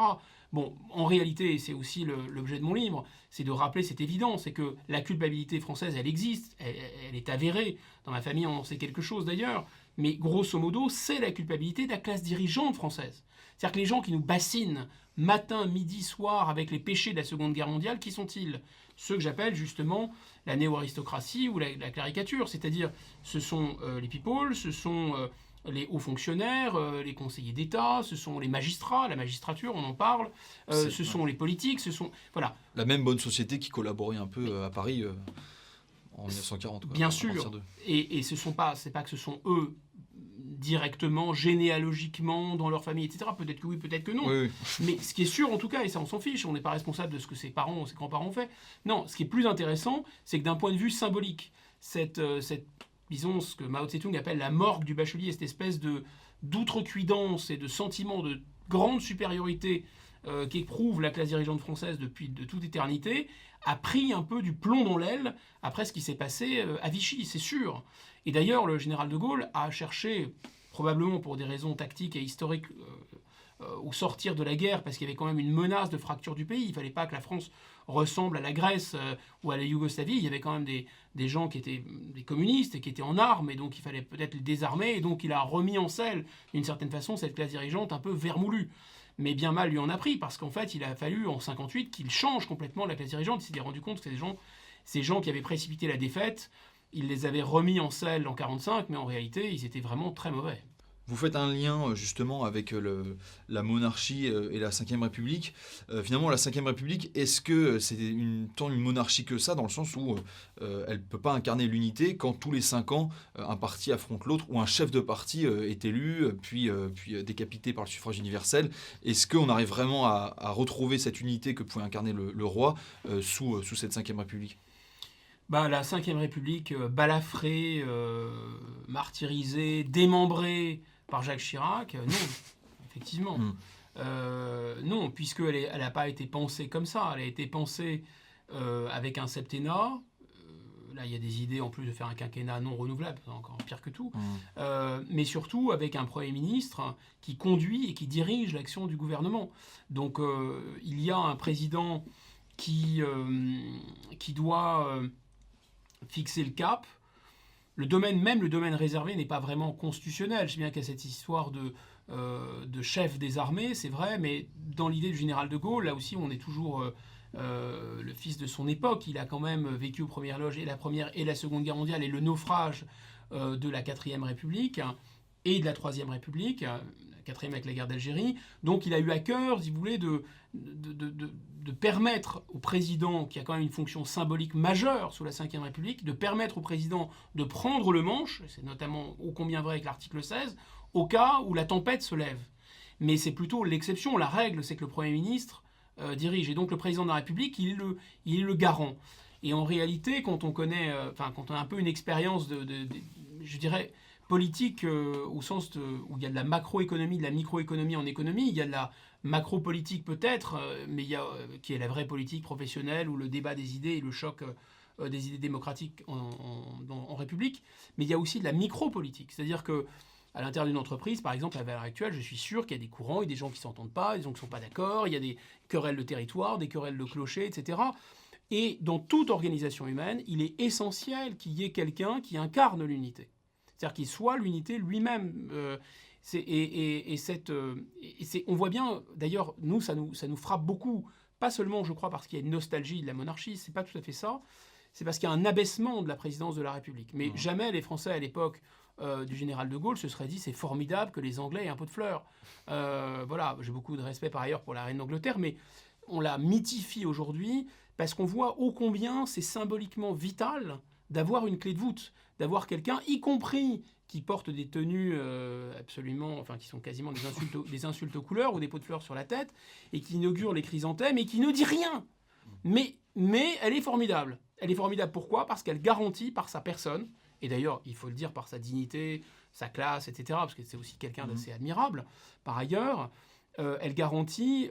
Bon, en réalité, et c'est aussi l'objet de mon livre, c'est de rappeler cette évidence, c'est que la culpabilité française, elle existe, elle est avérée. Dans ma famille, on en sait quelque chose d'ailleurs. Mais grosso modo, c'est la culpabilité de la classe dirigeante française. C'est-à-dire que les gens qui nous bassinent matin, midi, soir avec les péchés de la Seconde Guerre mondiale, qui sont-ils? Ceux que j'appelle justement la néo-aristocratie ou la caricature. C'est-à-dire, ce sont les people, ce sont les hauts fonctionnaires, les conseillers d'État, ce sont les magistrats, la magistrature, on en parle, ce sont les politiques, ce sont... Voilà. La même bonne société qui collaborait un peu à Paris en 1940. Quoi, bien sûr. Et c'est pas que ce sont eux directement, généalogiquement, dans leur famille, etc. Peut-être que oui, peut-être que non. Oui, oui. Mais ce qui est sûr, en tout cas, et ça on s'en fiche, on n'est pas responsable de ce que ses parents ou ses grands-parents ont fait. Non, ce qui est plus intéressant, c'est que d'un point de vue symbolique, disons, ce que Mao Tse-tung appelle la morgue du bachelier, cette espèce d'outrecuidance et de sentiment de grande supériorité qu'éprouve la classe dirigeante française depuis de toute éternité, a pris un peu du plomb dans l'aile après ce qui s'est passé à Vichy, c'est sûr. Et d'ailleurs, le général de Gaulle a cherché, probablement pour des raisons tactiques et historiques, au sortir de la guerre, parce qu'il y avait quand même une menace de fracture du pays. Il ne fallait pas que la France ressemble à la Grèce ou à la Yougoslavie. Il y avait quand même des gens qui étaient des communistes et qui étaient en armes, et donc il fallait peut-être les désarmer. Et donc il a remis en selle, d'une certaine façon, cette classe dirigeante un peu vermoulue. Mais bien mal lui en a pris, parce qu'en fait, il a fallu, en 1958, qu'il change complètement la classe dirigeante. Il s'est rendu compte que ces gens qui avaient précipité la défaite, il les avait remis en selle en 1945, mais en réalité, ils étaient vraiment très mauvais. Vous faites un lien justement avec la monarchie et la Ve République. Finalement, la Ve République, est-ce que c'est tant une monarchie que ça, dans le sens où elle ne peut pas incarner l'unité quand tous les 5 ans, un parti affronte l'autre, ou un chef de parti est élu, puis décapité par le suffrage universel? Est-ce qu'on arrive vraiment à retrouver cette unité que pouvait incarner le roi sous cette Ve République? La Ve République, balafrée, martyrisée, démembrée par Jacques Chirac, non, effectivement. Non, puisqu'elle n'a pas été pensée comme ça. Elle a été pensée avec un septennat. Là, il y a des idées, en plus de faire un quinquennat non renouvelable, c'est encore pire que tout. Mais surtout avec un Premier ministre qui conduit et qui dirige l'action du gouvernement. Donc, il y a un président qui doit... fixer le cap. Le domaine réservé n'est pas vraiment constitutionnel. Je sais bien qu'il y a cette histoire de chef des armées, c'est vrai, mais dans l'idée du général de Gaulle, là aussi, on est toujours le fils de son époque. Il a quand même vécu aux premières loges et la Première et la Seconde Guerre mondiale et le naufrage de la 4e République et de la 3e République, la 4e avec la guerre d'Algérie. Donc il a eu à cœur, si vous voulez, de permettre au président, qui a quand même une fonction symbolique majeure sous la 5e République, de permettre au président de prendre le manche, c'est notamment ô combien vrai avec l'article 16, au cas où la tempête se lève. Mais c'est plutôt l'exception. La règle, c'est que le Premier ministre dirige. Et donc le président de la République, il est le garant. Et en réalité, quand on connaît, quand on a un peu une expérience je dirais, politique au sens où il y a de la macroéconomie, de la microéconomie en économie, il y a de la macro-politique peut-être, mais il y a qui est la vraie politique professionnelle, où le débat des idées et le choc des idées démocratiques en République, mais il y a aussi de la micro-politique. C'est-à-dire que à l'intérieur d'une entreprise, par exemple, à l'heure actuelle, je suis sûr qu'il y a des courants, il y a des gens qui ne s'entendent pas, des gens qui ne sont pas d'accord, il y a des querelles de territoire, des querelles de clocher, etc. Et dans toute organisation humaine, il est essentiel qu'il y ait quelqu'un qui incarne l'unité. C'est-à-dire qu'il soit l'unité lui-même. On voit bien, d'ailleurs, nous, ça nous frappe beaucoup. Pas seulement, je crois, parce qu'il y a une nostalgie de la monarchie, c'est pas tout à fait ça. C'est parce qu'il y a un abaissement de la présidence de la République. Mais jamais les Français, à l'époque du général de Gaulle, se seraient dit c'est formidable que les Anglais aient un pot de fleurs. Voilà, j'ai beaucoup de respect par ailleurs pour la reine d'Angleterre, mais on la mythifie aujourd'hui parce qu'on voit ô combien c'est symboliquement vital d'avoir une clé de voûte, d'avoir quelqu'un, y compris qui porte des tenues qui sont quasiment des insultes aux couleurs ou des pots de fleurs sur la tête, et qui inaugure les chrysanthèmes et qui ne dit rien. Mais elle est formidable. Elle est formidable pourquoi ? Parce qu'elle garantit par sa personne, et d'ailleurs, il faut le dire, par sa dignité, sa classe, etc., parce que c'est aussi quelqu'un d'assez admirable, par ailleurs, elle garantit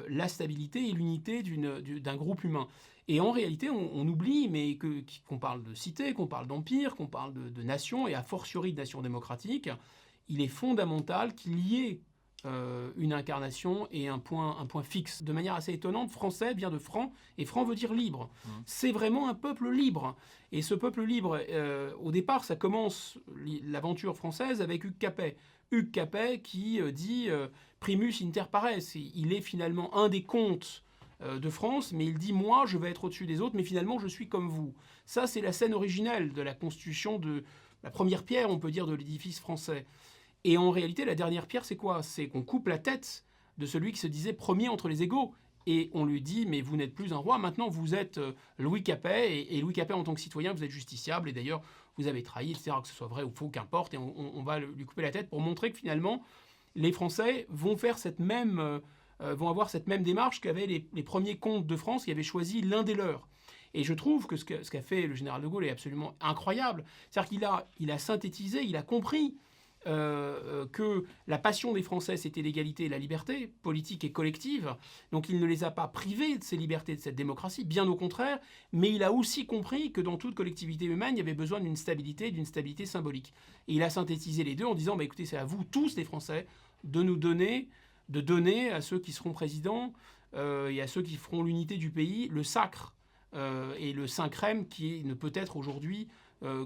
la stabilité et l'unité d'un groupe humain. Et en réalité, on oublie qu'on parle de cité, qu'on parle d'empire, qu'on parle de nation, et a fortiori de nation démocratique, il est fondamental qu'il y ait une incarnation et un point fixe. De manière assez étonnante, français vient de franc, et franc veut dire libre. C'est vraiment un peuple libre. Et ce peuple libre, au départ, ça commence l'aventure française avec Hugues Capet. Hugues Capet qui dit primus inter pares. Il est finalement un des comtes de France, mais il dit « moi, je vais être au-dessus des autres, mais finalement, je suis comme vous ». Ça, c'est la scène originelle de la constitution, de la première pierre, on peut dire, de l'édifice français. Et en réalité, la dernière pierre, c'est quoi? C'est qu'on coupe la tête de celui qui se disait premier entre les égaux. Et on lui dit, mais vous n'êtes plus un roi, maintenant vous êtes Louis Capet, et Louis Capet en tant que citoyen, vous êtes justiciable, et d'ailleurs vous avez trahi, etc., que ce soit vrai ou faux, qu'importe, et on va lui couper la tête pour montrer que finalement, les Français vont faire vont avoir cette même démarche qu'avaient les premiers comtes de France qui avaient choisi l'un des leurs. Et je trouve que ce qu'a fait le général de Gaulle est absolument incroyable. C'est-à-dire qu'il a synthétisé, il a compris que la passion des Français, c'était l'égalité et la liberté, politique et collective. Donc il ne les a pas privés de ces libertés, de cette démocratie, bien au contraire, mais il a aussi compris que dans toute collectivité humaine, il y avait besoin d'une stabilité symbolique. Et il a synthétisé les deux en disant, écoutez, c'est à vous tous les Français de donner à ceux qui seront présidents et à ceux qui feront l'unité du pays le sacre et le Saint-Crème qui ne peut être aujourd'hui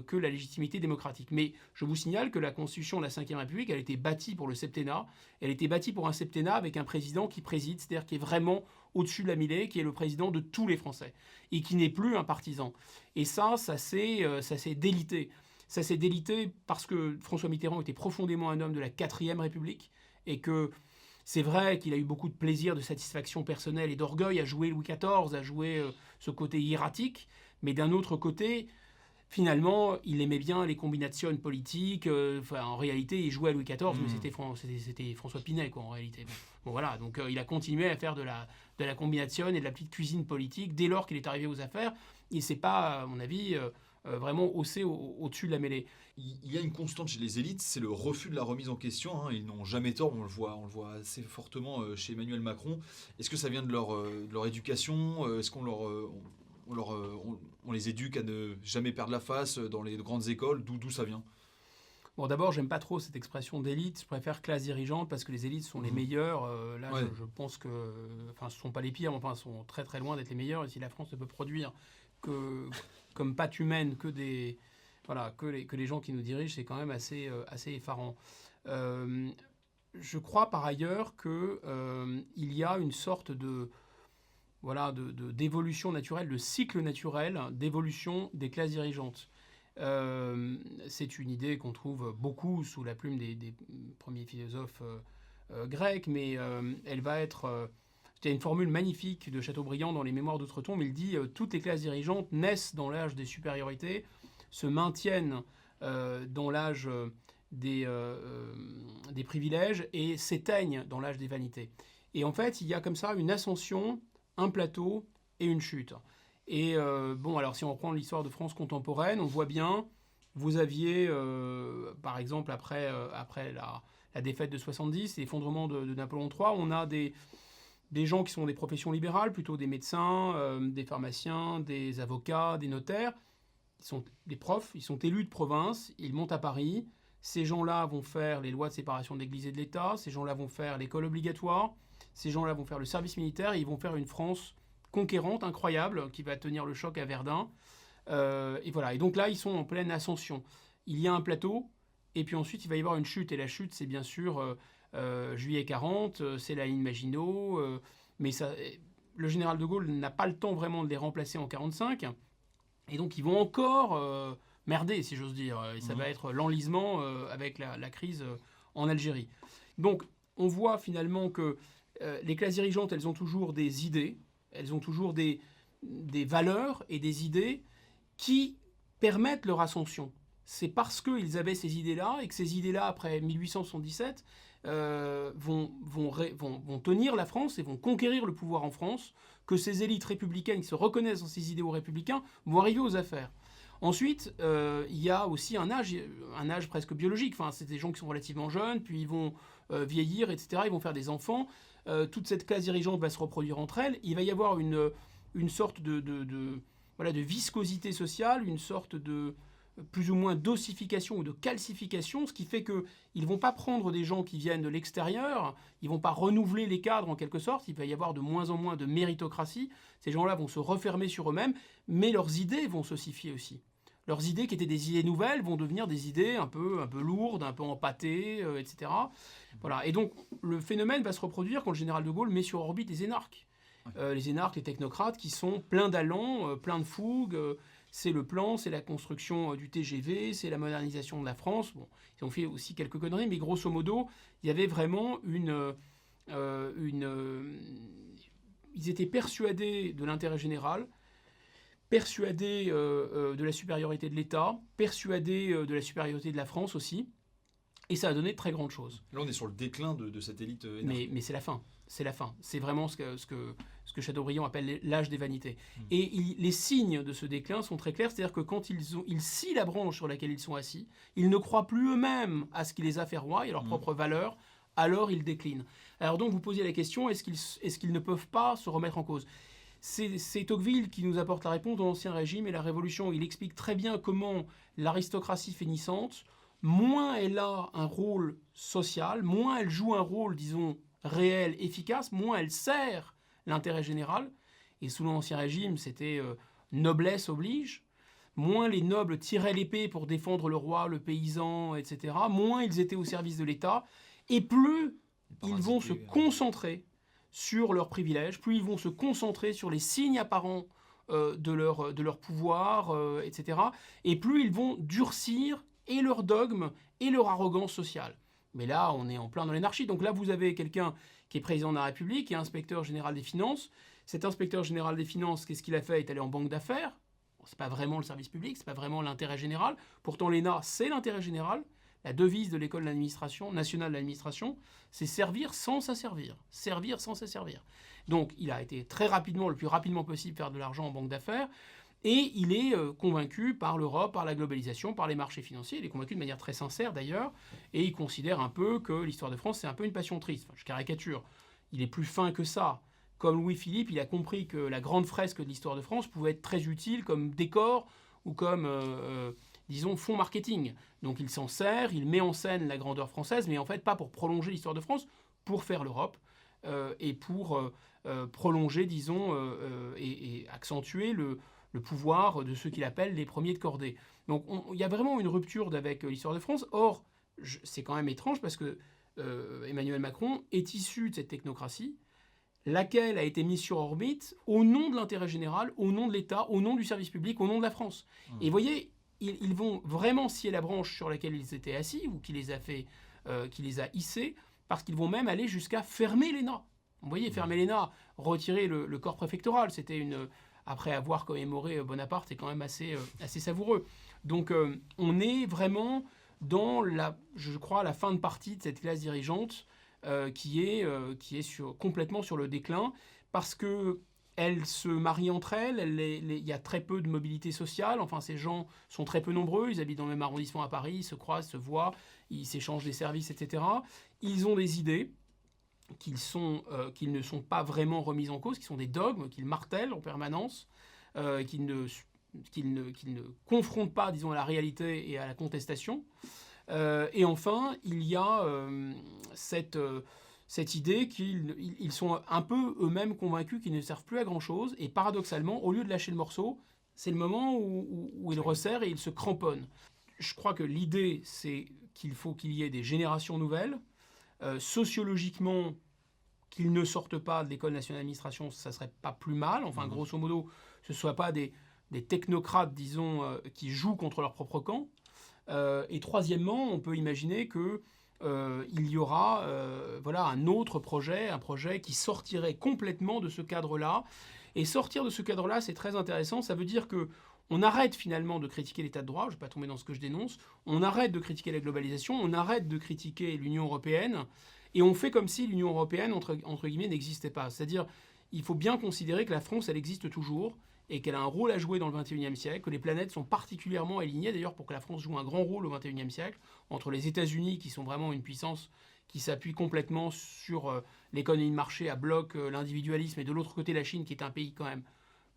que la légitimité démocratique. Mais je vous signale que la Constitution de la Ve République, elle a été bâtie pour le septennat. Elle a été bâtie pour un septennat avec un président qui préside, c'est-à-dire qui est vraiment au-dessus de la mêlée, qui est le président de tous les Français et qui n'est plus un partisan. Et ça s'est délité. Ça s'est délité parce que François Mitterrand était profondément un homme de la 4e République et que c'est vrai qu'il a eu beaucoup de plaisir, de satisfaction personnelle et d'orgueil à jouer Louis XIV, à jouer ce côté hiératique, mais d'un autre côté, finalement, il aimait bien les combinations politiques. En réalité, il jouait à Louis XIV, mais c'était François Pinet, quoi, en réalité. Bon, voilà, donc il a continué à faire de la combinaison et de la petite cuisine politique dès lors qu'il est arrivé aux affaires. Il ne s'est pas, à mon avis, vraiment haussé au-dessus de la mêlée. Il y a une constante chez les élites, c'est le refus de la remise en question. Ils n'ont jamais tort, on le voit assez fortement chez Emmanuel Macron. Est-ce que ça vient de leur éducation? Est-ce qu'on on les éduque à ne jamais perdre la face dans les grandes écoles? D'où ça vient? Bon, d'abord, j'aime pas trop cette expression d'élite. Je préfère classe dirigeante parce que les élites sont les meilleures. Là, ouais. je pense que... Enfin, ce ne sont pas les pires, mais enfin, sont très très loin d'être les meilleurs. Et si la France ne peut produire comme pâte humaine que les gens qui nous dirigent, c'est quand même assez effarant. Je crois par ailleurs qu'il y a une sorte d'évolution naturelle, de cycle naturel d'évolution des classes dirigeantes. C'est une idée qu'on trouve beaucoup sous la plume des premiers philosophes grecs, mais elle va être... il y a une formule magnifique de Chateaubriand dans les Mémoires d'Outre-Tombe. Il dit « Toutes les classes dirigeantes naissent dans l'âge des supériorités, se maintiennent dans l'âge des privilèges et s'éteignent dans l'âge des vanités. » Et en fait, il y a comme ça une ascension, un plateau et une chute. Et alors si on reprend l'histoire de France contemporaine, on voit bien, vous aviez, par exemple, après la défaite de 70, l'effondrement de Napoléon III, on a des gens qui sont des professions libérales, plutôt des médecins, des pharmaciens, des avocats, des notaires. Ils sont des profs, ils sont élus de province, ils montent à Paris. Ces gens-là vont faire les lois de séparation de l'Église et de l'État, ces gens-là vont faire l'école obligatoire, ces gens-là vont faire le service militaire, et ils vont faire une France conquérante, incroyable, qui va tenir le choc à Verdun. Et voilà. Et donc là, ils sont en pleine ascension. Il y a un plateau, et puis ensuite, il va y avoir une chute. Et la chute, c'est bien sûr juillet 40, c'est la ligne Maginot. Mais le général de Gaulle n'a pas le temps vraiment de les remplacer en 45. Et donc, ils vont encore merder, si j'ose dire. Et ça va être l'enlisement avec la crise en Algérie. Donc, on voit finalement que les classes dirigeantes, elles ont toujours des idées. Elles ont toujours des valeurs et des idées qui permettent leur ascension. C'est parce qu'ils avaient ces idées-là et que ces idées-là, après 1877, vont tenir la France et vont conquérir le pouvoir en France, que ces élites républicaines qui se reconnaissent dans ces idéaux républicains vont arriver aux affaires. Ensuite, il y a aussi un âge presque biologique. Enfin, c'est des gens qui sont relativement jeunes, puis ils vont vieillir, etc. Ils vont faire des enfants. Toute cette classe dirigeante va se reproduire entre elles. Il va y avoir une sorte de viscosité sociale, une sorte de plus ou moins d'ossification ou de calcification, ce qui fait qu'ils ne vont pas prendre des gens qui viennent de l'extérieur, ils ne vont pas renouveler les cadres en quelque sorte, il va y avoir de moins en moins de méritocratie, ces gens-là vont se refermer sur eux-mêmes, mais leurs idées vont s'ossifier aussi. Leurs idées qui étaient des idées nouvelles vont devenir des idées un peu lourdes, un peu empâtées, etc. Voilà. Et donc le phénomène va se reproduire quand le général de Gaulle met sur orbite les énarques. Les énarques, les technocrates qui sont pleins d'allants, pleins de fougue. C'est le plan, c'est la construction du TGV, c'est la modernisation de la France. Bon, ils ont fait aussi quelques conneries, mais grosso modo, il y avait vraiment ils étaient persuadés de l'intérêt général, persuadés de la supériorité de l'État, persuadés de la supériorité de la France aussi. Et ça a donné de très grandes choses. Là, on est sur le déclin de cette élite énarque. Mais c'est la fin. C'est la fin. C'est vraiment ce que Chateaubriand appelle l'âge des vanités. Et les signes de ce déclin sont très clairs. C'est-à-dire que quand ils scient la branche sur laquelle ils sont assis, ils ne croient plus eux-mêmes à ce qui les a fait rois et à leurs propres valeurs, alors ils déclinent. Alors donc, vous posez la question, est-ce qu'ils ne peuvent pas se remettre en cause ? C'est Tocqueville qui nous apporte la réponse dans l'Ancien Régime et la Révolution. Il explique très bien comment l'aristocratie fainéante, moins elle a un rôle social, moins elle joue un rôle, disons, réel, efficace, moins elle sert l'intérêt général. Et sous l'Ancien Régime, c'était noblesse oblige. Moins les nobles tiraient l'épée pour défendre le roi, le paysan, etc., moins ils étaient au service de l'État, et plus ils vont se concentrer sur leurs privilèges, plus ils vont se concentrer sur les signes apparents de leur pouvoir, etc., et plus ils vont durcir et leur dogme et leur arrogance sociale. Mais là, on est en plein dans l'anarchie. Donc là, vous avez quelqu'un qui est président de la République, qui est inspecteur général des finances. Cet inspecteur général des finances, qu'est-ce qu'il a fait ? Il est allé en banque d'affaires. Bon, c'est pas vraiment le service public, c'est pas vraiment l'intérêt général. Pourtant, l'ENA, c'est l'intérêt général. La devise de l'école nationale de l'administration, c'est servir sans s'asservir. Servir sans s'asservir. Donc, il a été très rapidement, le plus rapidement possible, faire de l'argent en banque d'affaires. Et il est convaincu par l'Europe, par la globalisation, par les marchés financiers. Il est convaincu de manière très sincère d'ailleurs. Et il considère un peu que l'histoire de France, c'est un peu une passion triste. Enfin, je caricature. Il est plus fin que ça. Comme Louis-Philippe, il a compris que la grande fresque de l'histoire de France pouvait être très utile comme décor ou comme, disons, fond marketing. Donc il s'en sert, il met en scène la grandeur française, mais en fait pas pour prolonger l'histoire de France, pour faire l'Europe. Et pour prolonger, disons, et accentuer le pouvoir de ceux qu'il appelle les premiers de cordée. Donc il y a vraiment une rupture avec l'histoire de France. Or, c'est quand même étrange parce que Emmanuel Macron est issu de cette technocratie, laquelle a été mise sur orbite au nom de l'intérêt général, au nom de l'État, au nom du service public, au nom de la France. Et vous voyez, ils vont vraiment scier la branche sur laquelle ils étaient assis, ou qui les a hissés, parce qu'ils vont même aller jusqu'à fermer l'ENA. Vous voyez, fermer l'ENA, retirer le corps préfectoral, c'était après avoir commémoré Bonaparte, c'est quand même assez savoureux. Donc on est vraiment dans, je crois, la fin de partie de cette classe dirigeante qui est complètement sur le déclin, parce qu'elles se marient entre elles, il y a très peu de mobilité sociale, enfin ces gens sont très peu nombreux, ils habitent dans le même arrondissement à Paris, ils se croisent, se voient, ils s'échangent des services, etc. Ils ont des idées qu'ils ne sont pas vraiment remises en cause, qui sont des dogmes, qu'ils martèlent en permanence, qu'ils ne confrontent pas, disons, à la réalité et à la contestation. Et enfin, il y a cette idée qu'ils sont un peu eux-mêmes convaincus qu'ils ne servent plus à grand-chose, et paradoxalement, au lieu de lâcher le morceau, c'est le moment où ils resserrent et ils se cramponnent. Je crois que l'idée, c'est qu'il faut qu'il y ait des générations nouvelles. Sociologiquement, qu'ils ne sortent pas de l'École nationale d'administration, ça serait pas plus mal. Enfin, grosso modo, ce ne soient pas des technocrates, disons, qui jouent contre leur propre camp. Et troisièmement, on peut imaginer qu'il y aura un autre projet, un projet qui sortirait complètement de ce cadre-là. Et sortir de ce cadre-là, c'est très intéressant. Ça veut dire que on arrête finalement de critiquer l'état de droit, je ne vais pas tomber dans ce que je dénonce, on arrête de critiquer la globalisation, on arrête de critiquer l'Union européenne, et on fait comme si l'Union européenne, entre guillemets, n'existait pas. C'est-à-dire, il faut bien considérer que la France, elle existe toujours, et qu'elle a un rôle à jouer dans le XXIe siècle, que les planètes sont particulièrement alignées, d'ailleurs, pour que la France joue un grand rôle au XXIe siècle, entre les États-Unis, qui sont vraiment une puissance qui s'appuie complètement sur l'économie de marché à bloc, l'individualisme, et de l'autre côté, la Chine, qui est un pays quand même,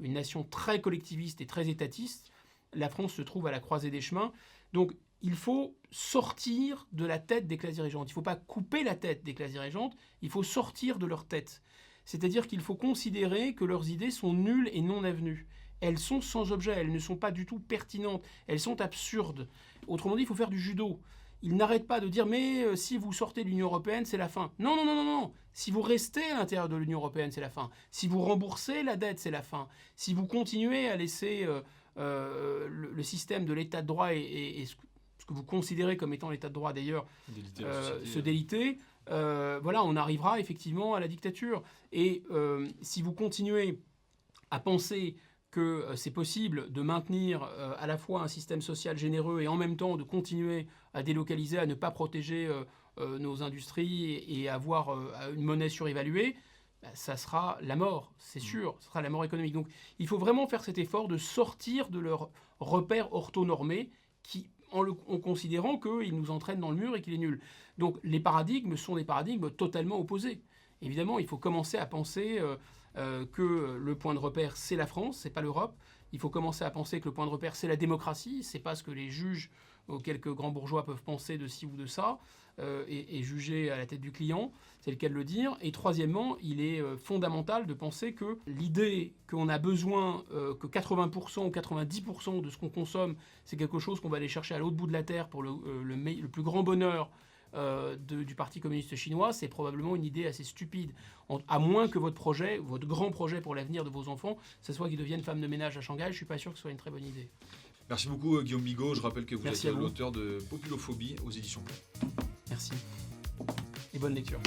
une nation très collectiviste et très étatiste, la France se trouve à la croisée des chemins. Donc, il faut sortir de la tête des classes dirigeantes. Il ne faut pas couper la tête des classes dirigeantes, il faut sortir de leur tête. C'est-à-dire qu'il faut considérer que leurs idées sont nulles et non avenues. Elles sont sans objet, elles ne sont pas du tout pertinentes, elles sont absurdes. Autrement dit, il faut faire du judo. Ils n'arrêtent pas de dire « mais si vous sortez de l'Union européenne, c'est la fin ». Non, non, non, non, non. Si vous restez à l'intérieur de l'Union européenne, c'est la fin. Si vous remboursez la dette, c'est la fin. Si vous continuez à laisser le système de l'état de droit et ce que vous considérez comme étant l'état de droit d'ailleurs se déliter, voilà, on arrivera effectivement à la dictature. Et si vous continuez à penser que c'est possible de maintenir à la fois un système social généreux et en même temps de continuer à délocaliser, à ne pas protéger nos industries et avoir une monnaie surévaluée, ça sera la mort, c'est sûr, ce sera la mort économique. Donc il faut vraiment faire cet effort de sortir de leurs repères orthonormés en considérant qu'il nous entraîne dans le mur et qu'il est nul. Donc les paradigmes sont des paradigmes totalement opposés. Évidemment, il faut commencer à penser que le point de repère, c'est la France, c'est pas l'Europe. Il faut commencer à penser que le point de repère, c'est la démocratie. C'est pas ce que les juges ou quelques grands bourgeois peuvent penser de ci ou de ça et juger à la tête du client. C'est le cas de le dire. Et troisièmement, il est fondamental de penser que l'idée qu'on a besoin que 80% ou 90% de ce qu'on consomme, c'est quelque chose qu'on va aller chercher à l'autre bout de la terre pour le plus grand bonheur du Parti communiste chinois, c'est probablement une idée assez stupide. À moins que votre projet, votre grand projet pour l'avenir de vos enfants, ce soit qu'ils deviennent femmes de ménage à Shanghai, je ne suis pas sûr que ce soit une très bonne idée. Merci beaucoup Guillaume Bigot. Je rappelle que vous Merci êtes l'auteur de Populophobie aux éditions Plomb. Merci. Et bonne lecture.